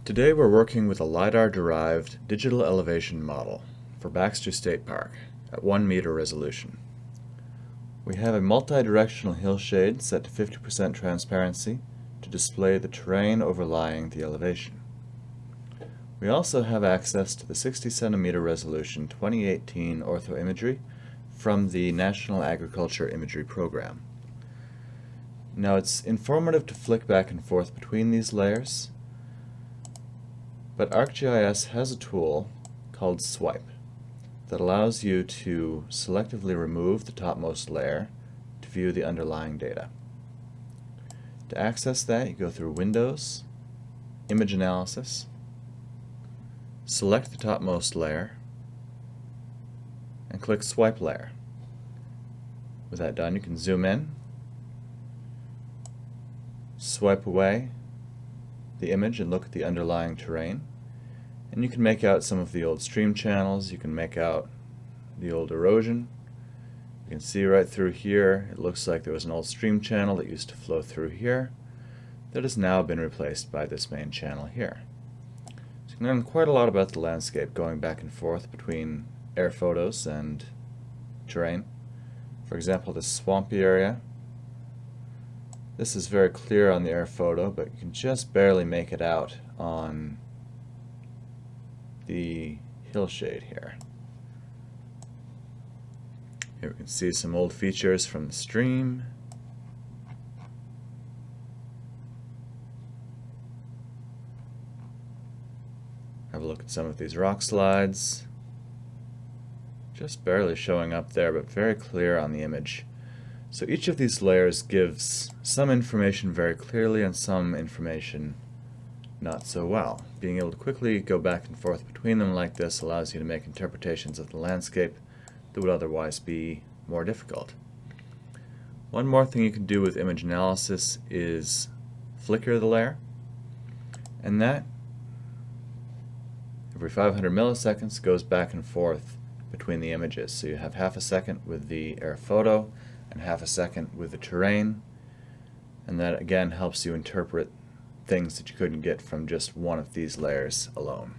Today we're working with a LiDAR-derived digital elevation model for Baxter State Park at 1 meter resolution. We have a multi-directional hillshade set to 50% transparency to display the terrain overlying the elevation. We also have access to the 60 centimeter resolution 2018 ortho imagery from the National Agriculture Imagery Program. Now it's informative to flick back and forth between these layers, but ArcGIS has a tool called Swipe that allows you to selectively remove the topmost layer to view the underlying data. To access that, you go through Windows, Image Analysis, select the topmost layer, and click Swipe Layer. With that done, you can zoom in, swipe away the image and look at the underlying terrain, and you can make out some of the old stream channels, you can make out the old erosion. You can see right through here, it looks like there was an old stream channel that used to flow through here that has now been replaced by this main channel here. So you can learn quite a lot about the landscape going back and forth between air photos and terrain. For example, this swampy area. This is very clear on the air photo, but you can just barely make it out on the hillshade here. Here we can see some old features from the stream. Have a look at some of these rock slides. Just barely showing up there, but very clear on the image. So each of these layers gives some information very clearly and some information not so well. Being able to quickly go back and forth between them like this allows you to make interpretations of the landscape that would otherwise be more difficult. One more thing you can do with image analysis is flicker the layer, and that every 500 milliseconds goes back and forth between the images. So you have half a second with the air photo and half a second with the terrain, and that again helps you interpret things that you couldn't get from just one of these layers alone.